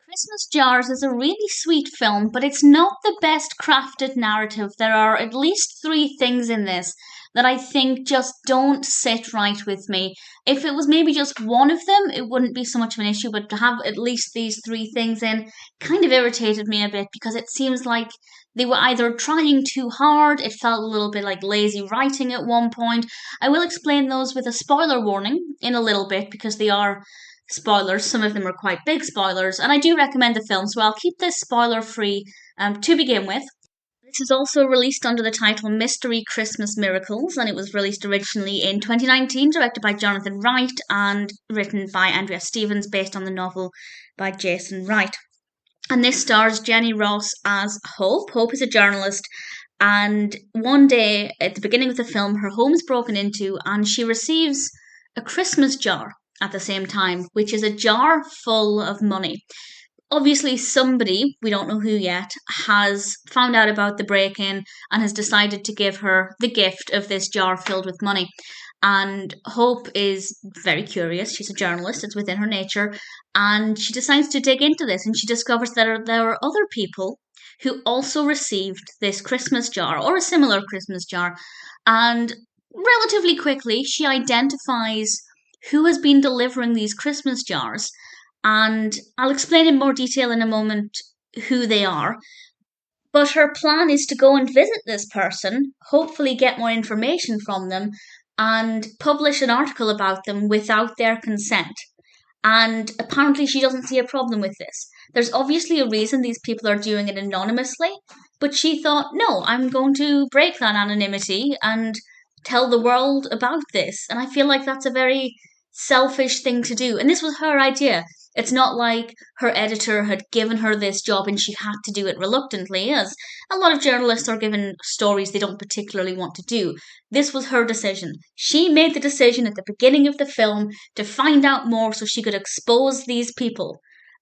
Christmas Jars is a really sweet film, but it's not the best crafted narrative. There are at least three things in this that I think just don't sit right with me. If it was maybe just one of them, it wouldn't be so much of an issue, but to have at least these three things in kind of irritated me a bit because it seems like they were either trying too hard, it felt a little bit like lazy writing at one point. I will explain those with a spoiler warning in a little bit because they are spoilers. Some of them are quite big spoilers, and I do recommend the film, so I'll keep this spoiler free to begin with. This is also released under the title Mystery Christmas Miracles, and it was released originally in 2019, directed by Jonathan Wright and written by Andrea Stevens, based on the novel by Jason Wright. And this stars Jenny Ross as Hope. Hope is a journalist, and one day at the beginning of the film, her home is broken into, and she receives a Christmas jar at the same time, which is a jar full of money. Obviously, somebody, we don't know who yet, has found out about the break in and has decided to give her the gift of this jar filled with money. And Hope is very curious. She's a journalist, it's within her nature. And she decides to dig into this, and she discovers that there are other people who also received this Christmas jar or a similar Christmas jar. And relatively quickly, she identifies who has been delivering these Christmas jars. And I'll explain in more detail in a moment who they are. But her plan is to go and visit this person, hopefully get more information from them, and publish an article about them without their consent. And apparently, she doesn't see a problem with this. There's obviously a reason these people are doing it anonymously, but she thought, no, I'm going to break that anonymity and tell the world about this. And I feel like that's a very selfish thing to do. And this was her idea. It's not like her editor had given her this job and she had to do it reluctantly, as a lot of journalists are given stories they don't particularly want to do. This was her decision. She made the decision at the beginning of the film to find out more so she could expose these people.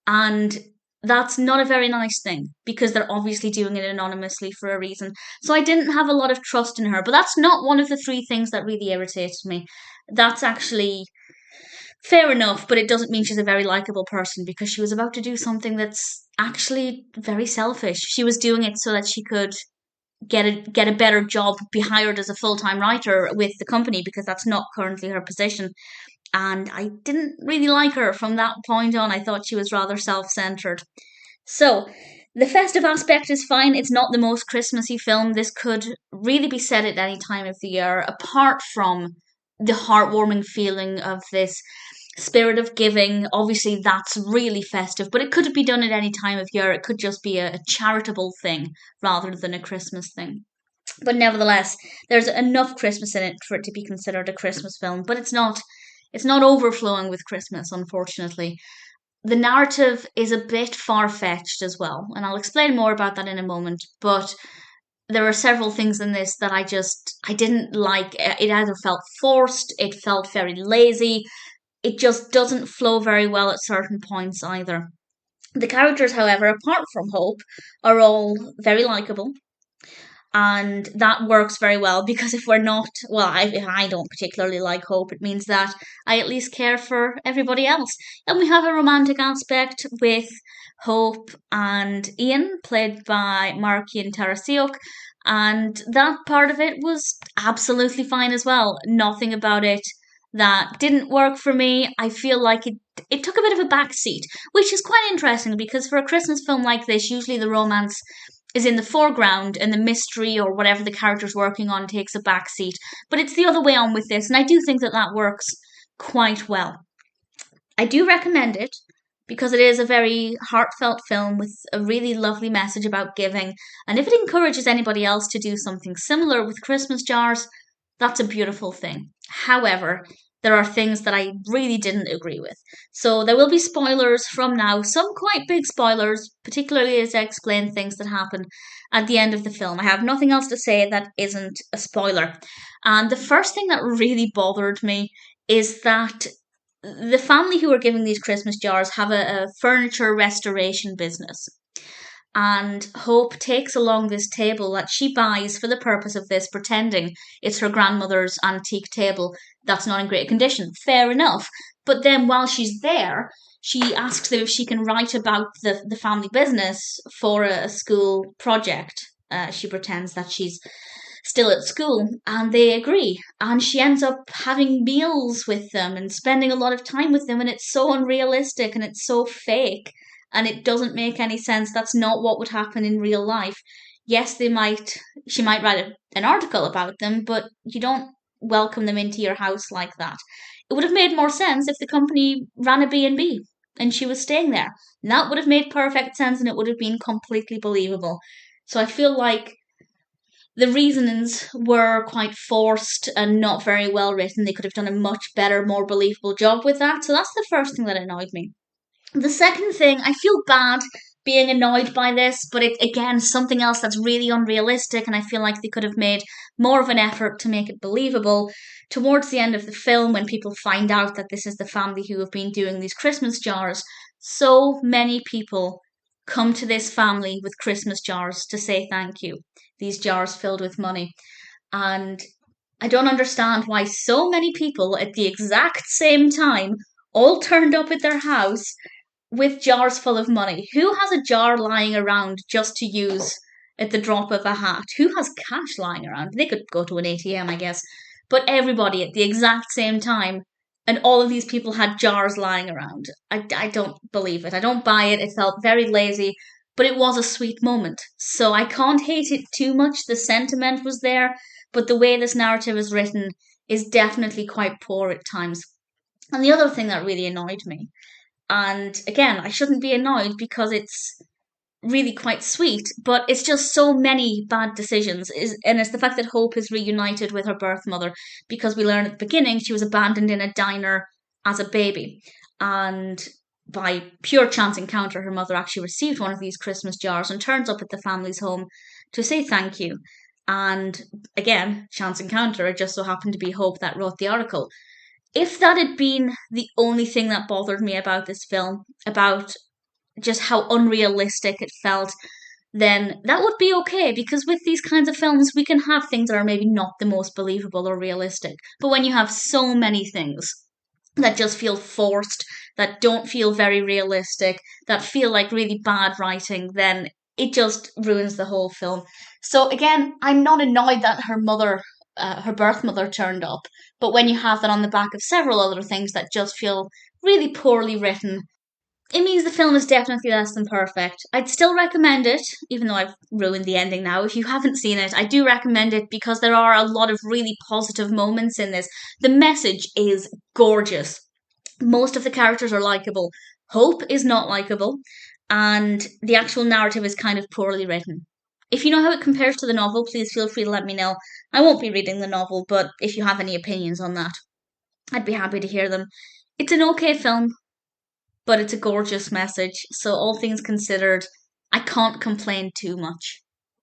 And that's not a very nice thing because they're obviously doing it anonymously for a reason. So I didn't have a lot of trust in her, but that's not one of the three things that really irritated me. That's actually fair enough, but it doesn't mean she's a very likable person because she was about to do something that's actually very selfish. She was doing it so that she could get a better job, be hired as a full-time writer with the company because that's not currently her position. And I didn't really like her from that point on. I thought she was rather self-centered. So, the festive aspect is fine. It's not the most Christmassy film. This could really be set at any time of the year, apart from the heartwarming feeling of this spirit of giving. Obviously, that's really festive, but it could be done at any time of year. It could just be a charitable thing rather than a Christmas thing. But nevertheless, there's enough Christmas in it for it to be considered a Christmas film, but it's not overflowing with Christmas, unfortunately. The narrative is a bit far-fetched as well, and I'll explain more about that in a moment, but there are several things in this that I didn't like. It either felt forced, it felt very lazy, it just doesn't flow very well at certain points either. The characters, however, apart from Hope, are all very likable. And that works very well because if we're not, well, if I don't particularly like Hope, it means that I at least care for everybody else. And we have a romantic aspect with Hope and Ian, played by Markian Tarasiuk, and that part of it was absolutely fine as well. Nothing about it that didn't work for me. I feel like it took a bit of a backseat, which is quite interesting because for a Christmas film like this, usually the romance is in the foreground and the mystery or whatever the character's working on takes a backseat. But it's the other way on with this, and I do think that works quite well. I do recommend it because it is a very heartfelt film with a really lovely message about giving. And if it encourages anybody else to do something similar with Christmas jars, that's a beautiful thing. However, there are things that I really didn't agree with. So there will be spoilers from now, some quite big spoilers, particularly as I explain things that happen at the end of the film. I have nothing else to say that isn't a spoiler. And the first thing that really bothered me is that the family who are giving these Christmas jars have a furniture restoration business. And Hope takes along this table that she buys for the purpose of this, pretending it's her grandmother's antique table that's not in great condition. Fair enough. But then while she's there, she asks them if she can write about the family business for a school project. She pretends that she's still at school, and they agree. And she ends up having meals with them and spending a lot of time with them, and it's so unrealistic and it's so fake, and it doesn't make any sense. That's not what would happen in real life. Yes, she might write an article about them, but you don't welcome them into your house like that. It would have made more sense if the company ran a B&B and she was staying there. And that would have made perfect sense and it would have been completely believable. So I feel like the reasonings were quite forced and not very well written. They could have done a much better, more believable job with that. So that's the first thing that annoyed me. The second thing, I feel bad being annoyed by this, but it's again something else that's really unrealistic, and I feel like they could have made more of an effort to make it believable. Towards the end of the film, when people find out that this is the family who have been doing these Christmas jars, so many people come to this family with Christmas jars to say thank you. These jars filled with money. And I don't understand why so many people at the exact same time all turned up at their house with jars full of money. Who has a jar lying around just to use at the drop of a hat? Who has cash lying around? They could go to an ATM, I guess. But everybody at the exact same time, and all of these people had jars lying around. I don't believe it. I don't buy it. It felt very lazy, but it was a sweet moment. So I can't hate it too much. The sentiment was there, but the way this narrative is written is definitely quite poor at times. And the other thing that really annoyed me, and again, I shouldn't be annoyed because it's really quite sweet, but it's just so many bad decisions. And it's the fact that Hope is reunited with her birth mother, because we learn at the beginning she was abandoned in a diner as a baby. And by pure chance encounter, her mother actually received one of these Christmas jars and turns up at the family's home to say thank you. And again, chance encounter, it just so happened to be Hope that wrote the article. If that had been the only thing that bothered me about this film, about just how unrealistic it felt, then that would be okay, because with these kinds of films, we can have things that are maybe not the most believable or realistic. But when you have so many things that just feel forced, that don't feel very realistic, that feel like really bad writing, then it just ruins the whole film. So again, I'm not annoyed that her birth mother turned up, but when you have that on the back of several other things that just feel really poorly written, it means the film is definitely less than perfect. I'd still recommend it, even though I've ruined the ending now. If you haven't seen it, I do recommend it because there are a lot of really positive moments in this. The message is gorgeous. Most of the characters are likable. Hope is not likable, and the actual narrative is kind of poorly written. If you know how it compares to the novel, please feel free to let me know. I won't be reading the novel, but if you have any opinions on that, I'd be happy to hear them. It's an okay film, but it's a gorgeous message, so all things considered, I can't complain too much.